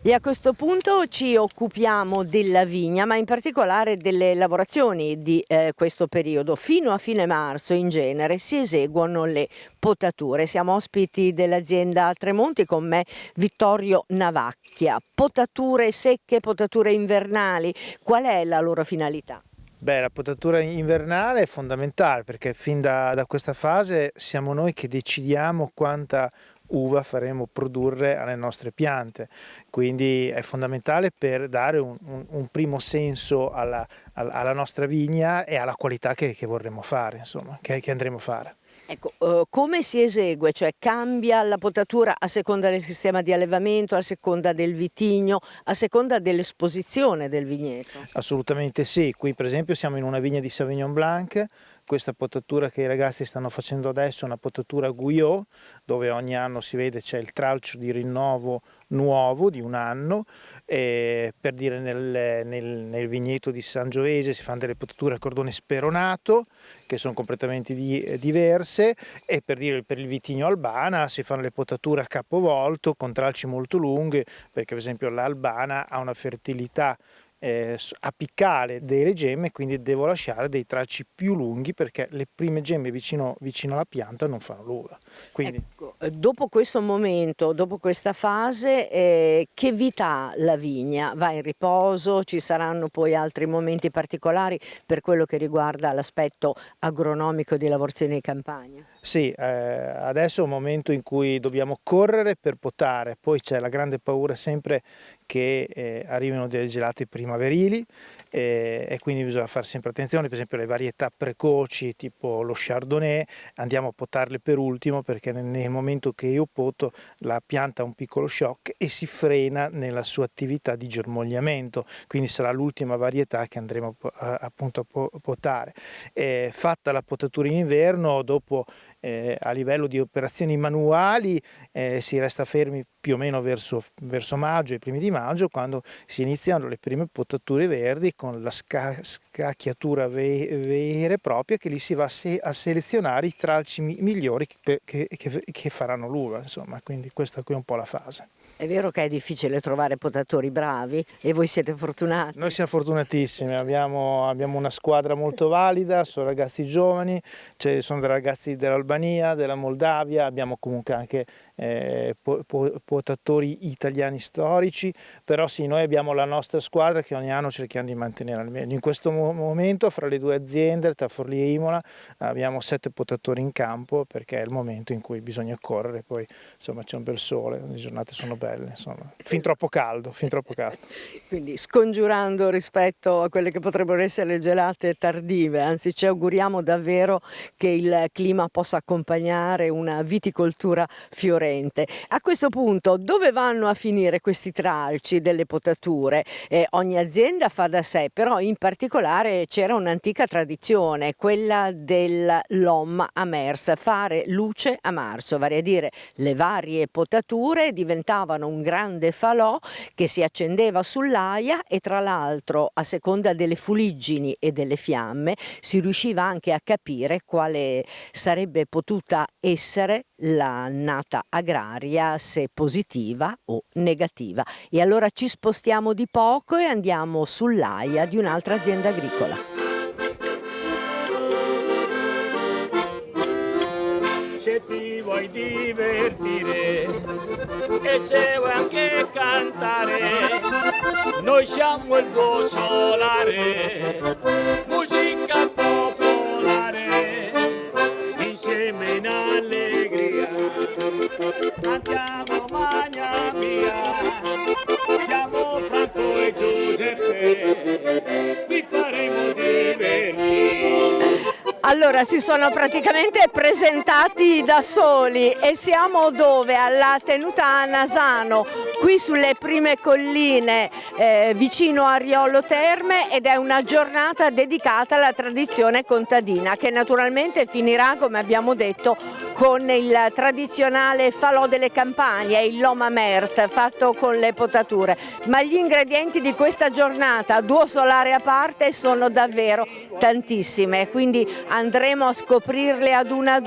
E a questo punto ci occupiamo della vigna, ma in particolare delle lavorazioni di questo periodo. Fino a fine marzo in genere si eseguono le potature. Siamo ospiti dell'azienda Tremonti, con me Vittorio Navacchia. Potature secche, potature invernali, qual è la loro finalità? Beh, la potatura invernale è fondamentale perché fin da questa fase siamo noi che decidiamo quanta uva faremo produrre alle nostre piante, quindi è fondamentale per dare un primo senso alla nostra vigna e alla qualità che vorremmo fare, insomma, che andremo a fare. Ecco, come si esegue? Cioè cambia la potatura a seconda del sistema di allevamento, a seconda del vitigno, a seconda dell'esposizione del vigneto? Assolutamente sì, qui per esempio siamo in una vigna di Sauvignon Blanc. Questa potatura che i ragazzi stanno facendo adesso è una potatura Guyot, dove ogni anno si vede c'è il tralcio di rinnovo nuovo di un anno, per dire nel vigneto di Sangiovese si fanno delle potature a cordone speronato che sono completamente diverse, e per dire per il vitigno Albana si fanno le potature a capovolto con tralci molto lunghi, perché per esempio l'Albana ha una fertilità apicale delle gemme, quindi devo lasciare dei tralci più lunghi perché le prime gemme vicino alla pianta non fanno l'uva. Quindi... Ecco, dopo questo momento, dopo questa fase, che vita ha la vigna? Va in riposo? Ci saranno poi altri momenti particolari per quello che riguarda l'aspetto agronomico di lavorazione in campagna? Sì, adesso è un momento in cui dobbiamo correre per potare, poi c'è la grande paura sempre che arrivino delle gelate primaverili, e quindi bisogna fare sempre attenzione. Per esempio le varietà precoci tipo lo Chardonnay andiamo a potarle per ultimo, perché nel momento che io poto la pianta ha un piccolo shock e si frena nella sua attività di germogliamento, quindi sarà l'ultima varietà che andremo appunto a potare. Fatta la potatura in inverno, dopo a livello di operazioni manuali si resta fermi più o meno verso maggio, i primi di maggio, quando si iniziano le prime potature verdi con la scacchiatura vera e propria, che lì si va a selezionare i tralci migliori che faranno l'uva, insomma, quindi questa qui è un po' la fase. È vero che è difficile trovare potatori bravi e voi siete fortunati. Noi siamo fortunatissimi, abbiamo una squadra molto valida, sono ragazzi giovani, sono dei ragazzi dell'Albania, della Moldavia, abbiamo comunque anche potatori italiani storici, però sì, noi abbiamo la nostra squadra che ogni anno cerchiamo di mantenere al meglio. In questo momento fra le due aziende, tra Forlì e Imola, abbiamo 7 potatori in campo, perché è il momento in cui bisogna correre, poi insomma c'è un bel sole, le giornate sono belle, insomma, fin troppo caldo. Quindi scongiurando rispetto a quelle che potrebbero essere le gelate tardive, anzi ci auguriamo davvero che il clima possa accompagnare una viticoltura fiorente. A questo punto dove vanno a finire questi tralci delle potature? Ogni azienda fa da sé, però in particolare c'era un'antica tradizione, quella dell'homme à mers, fare luce a marzo, vale a dire le varie potature diventavano un grande falò che si accendeva sull'aia, e tra l'altro a seconda delle fuliggini e delle fiamme si riusciva anche a capire quale sarebbe potuta essere l'annata agraria, se positiva o negativa. E allora ci spostiamo di poco e andiamo sull'aia di un'altra azienda agricola. Se ti vuoi divertire e se vuoi anche cantare, noi siamo il tuo solare, musica popolare, insieme in allegria, cantiamo Magna Mia, siamo Franco e Giuseppe, vi faremo divertire. Allora, si sono praticamente presentati da soli e siamo dove? Alla tenuta a Nasano, qui sulle prime colline vicino a Riolo Terme, ed è una giornata dedicata alla tradizione contadina, che naturalmente finirà, come abbiamo detto, con il tradizionale falò delle campagne, il l'homme à mers fatto con le potature. Ma gli ingredienti di questa giornata, duo solare a parte, sono davvero tantissime, quindi andremo a scoprirle ad una,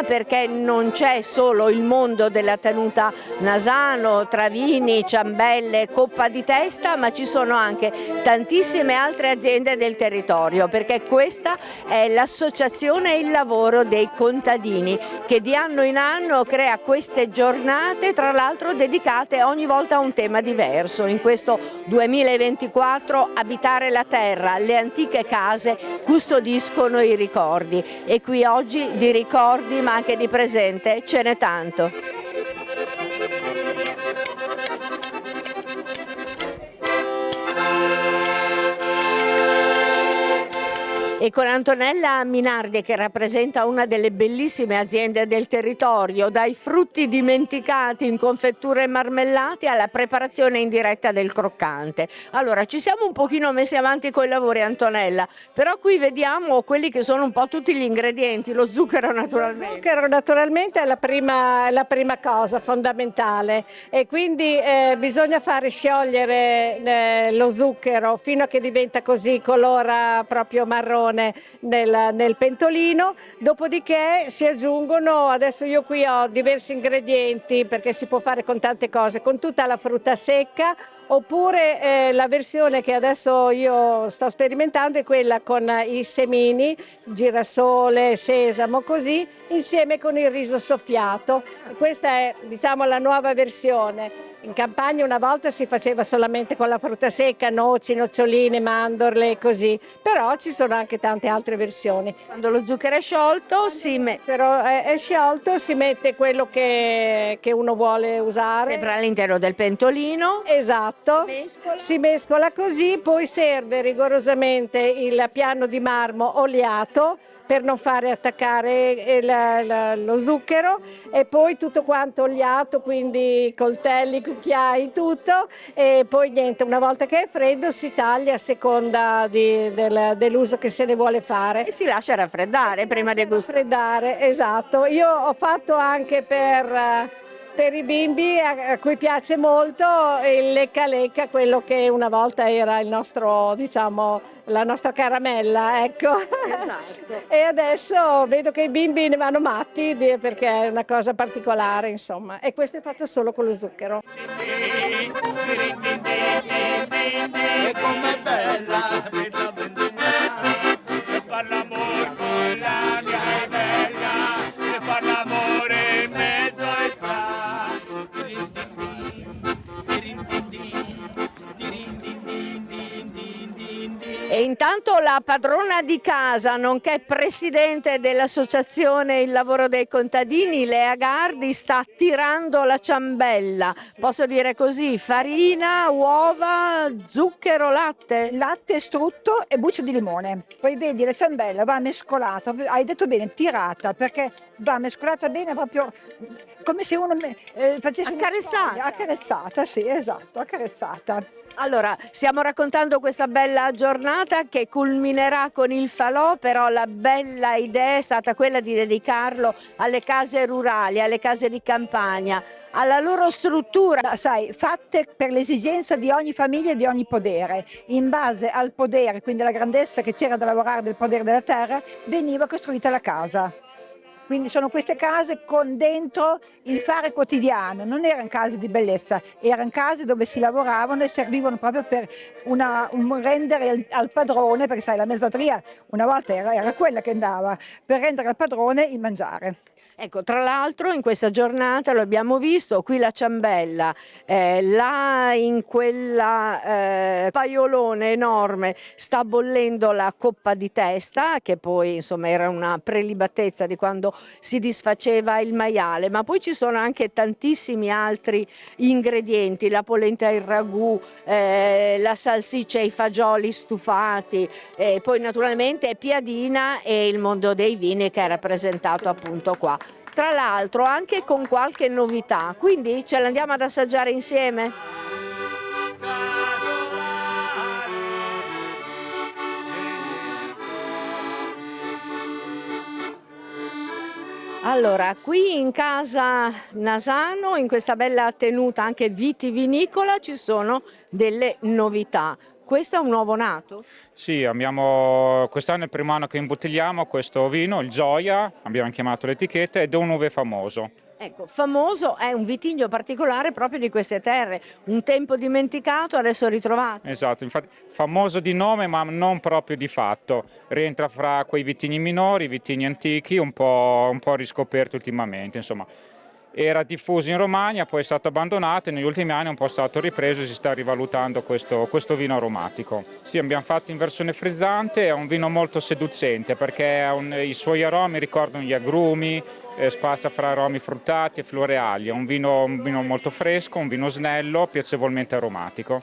perché non c'è solo il mondo della tenuta Nasano, Travini, contadini, ciambelle, coppa di testa, ma ci sono anche tantissime altre aziende del territorio, perché questa è l'associazione Il Lavoro dei Contadini, che di anno in anno crea queste giornate, tra l'altro dedicate ogni volta a un tema diverso. In questo 2024 Abitare la terra, le antiche case custodiscono i ricordi, e qui oggi di ricordi ma anche di presente ce n'è tanto. E con Antonella Minardi, che rappresenta una delle bellissime aziende del territorio, dai frutti dimenticati in confetture e marmellate alla preparazione in diretta del croccante. Allora, ci siamo un pochino messi avanti con i lavori, Antonella, però qui vediamo quelli che sono un po' tutti gli ingredienti, lo zucchero naturalmente. Lo zucchero naturalmente è la prima cosa fondamentale, e quindi bisogna fare sciogliere lo zucchero fino a che diventa così, colora proprio marrone nel pentolino. Dopodiché si aggiungono, adesso io qui ho diversi ingredienti perché si può fare con tante cose, con tutta la frutta secca, oppure la versione che adesso io sto sperimentando è quella con i semini, girasole, sesamo, così, insieme con il riso soffiato. Questa è, diciamo, la nuova versione. In campagna una volta si faceva solamente con la frutta secca, noci, noccioline, mandorle, così, però ci sono anche tante altre versioni. Quando lo zucchero è sciolto è sciolto, si mette quello che uno vuole usare. sempre all'interno del pentolino. Esatto, Mescola. si mescola così, poi serve rigorosamente il piano di marmo oliato per non fare attaccare lo zucchero, e poi tutto quanto oliato, quindi coltelli, cucchiai, tutto, e poi niente, una volta che è freddo si taglia a seconda dell'uso che se ne vuole fare. E si lascia raffreddare prima di gustare. Raffreddare, esatto. Io ho fatto anche per i bimbi a cui piace molto il lecca lecca, quello che una volta era il nostro, diciamo, la nostra caramella, ecco. Esatto. E adesso vedo che i bimbi ne vanno matti perché è una cosa particolare, insomma. E questo è fatto solo con lo zucchero. E com'è bella saperla vendemmare, e far l'amore con la mia bella, e far l'amore in mezzo ai E intanto la padrona di casa, nonché presidente dell'associazione Il Lavoro dei Contadini, Lea Gardi, sta tirando la ciambella. Posso dire così: farina, uova, zucchero, latte? Latte, strutto e buccia di limone. Poi vedi, la ciambella va mescolata, hai detto bene, tirata, perché va mescolata bene, proprio come se uno facesse Accarezzata. accarezzata, sì, esatto, accarezzata. Allora, stiamo raccontando questa bella giornata che culminerà con il falò, però la bella idea è stata quella di dedicarlo alle case rurali, alle case di campagna, alla loro struttura. Ma sai, fatte per l'esigenza di ogni famiglia e di ogni podere. In base al podere, quindi alla grandezza che c'era da lavorare del podere della terra, veniva costruita la casa. Quindi sono queste case con dentro il fare quotidiano, non erano case di bellezza, erano case dove si lavoravano e servivano proprio per rendere al padrone, perché sai, la mezzadria una volta era quella che andava, per rendere al padrone il mangiare. Ecco, tra l'altro in questa giornata lo abbiamo visto, qui la ciambella, là in quella paiolone enorme sta bollendo la coppa di testa, che poi insomma era una prelibatezza di quando si disfaceva il maiale, ma poi ci sono anche tantissimi altri ingredienti, la polenta e il ragù, la salsiccia e i fagioli stufati, poi naturalmente piadina e il mondo dei vini che è rappresentato appunto qua. Tra l'altro anche con qualche novità, quindi ce l'andiamo ad assaggiare insieme? Allora, qui in casa Nasano, in questa bella tenuta anche vitivinicola, ci sono delle novità. Questo è un nuovo nato? Sì, quest'anno è il primo anno che imbottigliamo questo vino, il Gioia, abbiamo chiamato l'etichetta, ed è un uve famoso. Ecco, famoso è un vitigno particolare proprio di queste terre, un tempo dimenticato, adesso ritrovato. Esatto, infatti famoso di nome ma non proprio di fatto. Rientra fra quei vitigni minori, vitigni antichi, un po' riscoperti ultimamente, insomma. Era diffuso in Romagna, poi è stato abbandonato e negli ultimi anni è un po' stato ripreso e si sta rivalutando questo vino aromatico. Sì, abbiamo fatto in versione frizzante, è un vino molto seducente perché i suoi aromi ricordano gli agrumi, spazia fra aromi fruttati e floreali. È un vino molto fresco, un vino snello, piacevolmente aromatico.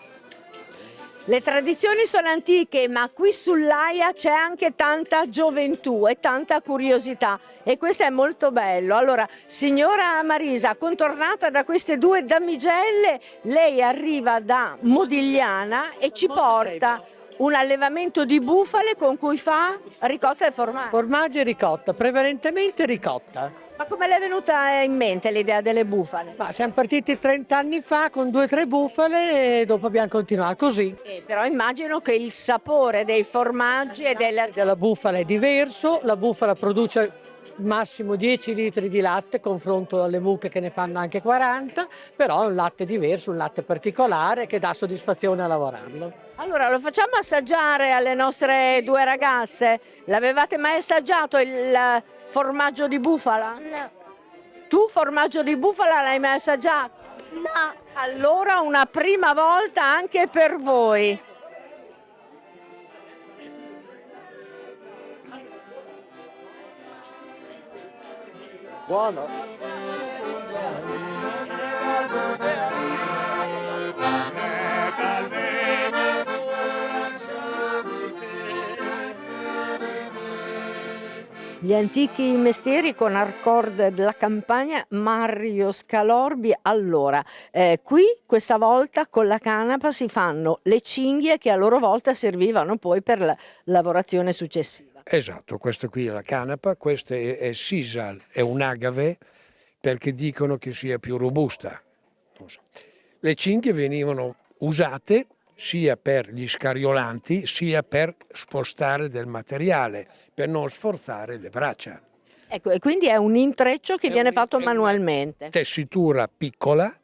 Le tradizioni sono antiche, ma qui sull'Aia c'è anche tanta gioventù e tanta curiosità e questo è molto bello. Allora, signora Marisa, contornata da queste due damigelle, lei arriva da Modigliana e ci porta un allevamento di bufale con cui fa ricotta e formaggio. Formaggio e ricotta, prevalentemente ricotta. Ma come le è venuta in mente l'idea delle bufale? Ma siamo partiti 30 anni fa con 2 o 3 bufale e dopo abbiamo continuato così. Però immagino che il sapore dei formaggi e La bufala è diverso, la bufala produce massimo 10 litri di latte, confronto alle mucche che ne fanno anche 40, però è un latte diverso, un latte particolare che dà soddisfazione a lavorarlo. Allora, lo facciamo assaggiare alle nostre due ragazze? L'avevate mai assaggiato il formaggio di bufala? No. Tu formaggio di bufala l'hai mai assaggiato? No. Allora una prima volta anche per voi. Buono. Gli antichi mestieri con Arcord della Campania, Mario Scalorbi. Allora, qui questa volta con la canapa si fanno le cinghie che a loro volta servivano poi per la lavorazione successiva. Esatto, questa qui è la canapa, questa è sisal, è un agave perché dicono che sia più robusta. Non so. Le cinghie venivano usate sia per gli scariolanti sia per spostare del materiale, per non sforzare le braccia. Ecco, e quindi è un intreccio che viene fatto manualmente. Tessitura piccola,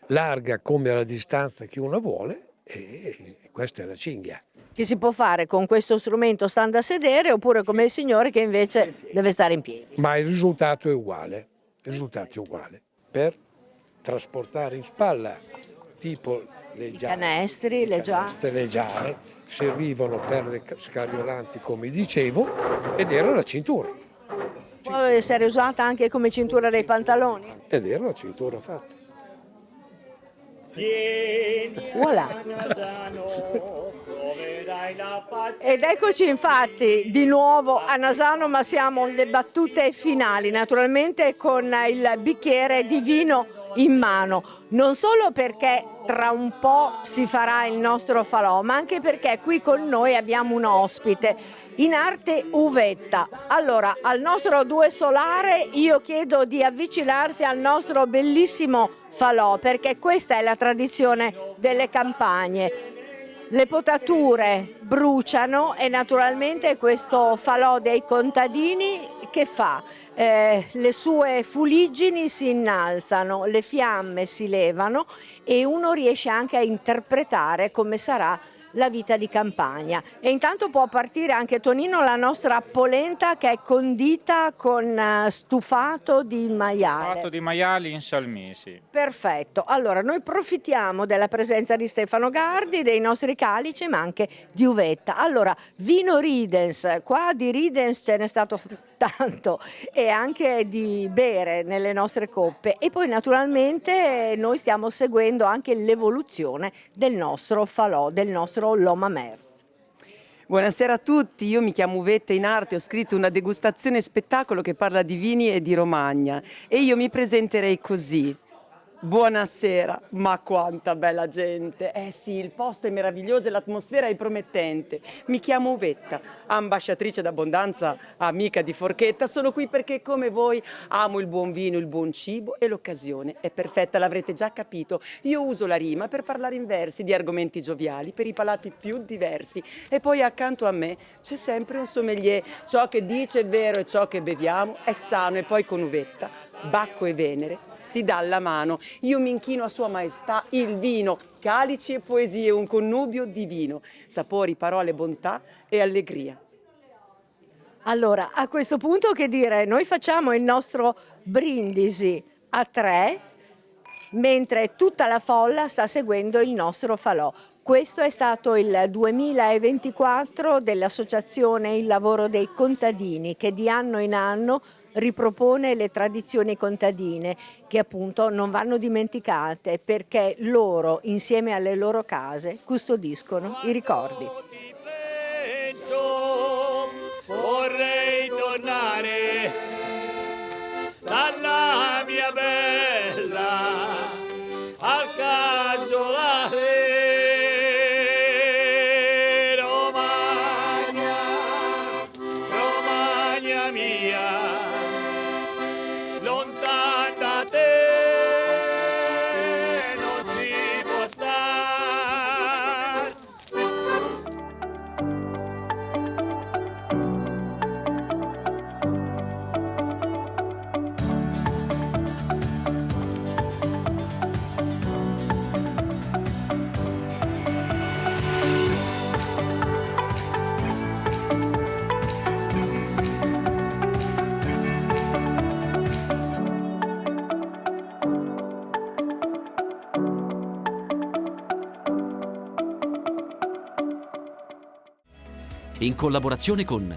larga come la distanza che uno vuole e questa è la cinghia. Che si può fare con questo strumento stando a sedere oppure come il signore che invece deve stare in piedi. Ma il risultato è uguale, per trasportare in spalla, tipo le canestri, le giare, servivano per le scariolanti come dicevo ed era la cintura. Può essere usata anche come cintura dei pantaloni. Ed era la cintura fatta. Voilà. Ed eccoci infatti di nuovo a Nasano, ma siamo alle battute finali, naturalmente con il bicchiere di vino in mano, non solo perché tra un po' si farà il nostro falò, ma anche perché qui con noi abbiamo un ospite in arte uvetta. Allora, al nostro Due Solare io chiedo di avvicinarsi al nostro bellissimo falò, perché questa è la tradizione delle campagne. Le potature bruciano e naturalmente questo falò dei contadini che fa? Le sue fuliggini si innalzano, le fiamme si levano e uno riesce anche a interpretare come sarà la vita di campagna. E intanto può partire anche, Tonino, la nostra polenta che è condita con stufato di maiale. Stufato di maiali in salmisi. Perfetto, allora noi profittiamo della presenza di Stefano Gardi, dei nostri calici, ma anche di uvetta. Allora, vino Ridens, qua di Ridens ce n'è stato tanto e anche di bere nelle nostre coppe e poi naturalmente noi stiamo seguendo anche l'evoluzione del nostro falò, del nostro Loma Merz. Buonasera a tutti, io mi chiamo Uvetta in arte, ho scritto una degustazione spettacolo che parla di vini e di Romagna e io mi presenterei così. Buonasera, ma quanta bella gente! Eh sì, il posto è meraviglioso e l'atmosfera è promettente. Mi chiamo Uvetta, ambasciatrice d'abbondanza, amica di forchetta. Sono qui perché come voi amo il buon vino, il buon cibo e l'occasione è perfetta, l'avrete già capito. Io uso la rima per parlare in versi di argomenti gioviali per i palati più diversi e poi accanto a me c'è sempre un sommelier. Ciò che dice è vero e ciò che beviamo è sano e poi con Uvetta Bacco e Venere, si dà la mano. Io mi inchino a Sua Maestà, il vino, calici e poesie, un connubio divino, sapori, parole, bontà e allegria. Allora, a questo punto che dire, noi facciamo il nostro brindisi a 3, mentre tutta la folla sta seguendo il nostro falò. Questo è stato il 2024 dell'Associazione Il Lavoro dei Contadini, che di anno in anno ripropone le tradizioni contadine, che appunto non vanno dimenticate, perché loro, insieme alle loro case, custodiscono i ricordi. Ti penso, vorrei tornare dalla mia bella al casolare. Romagna, Romagna mia, lontan da te non si può star. In collaborazione con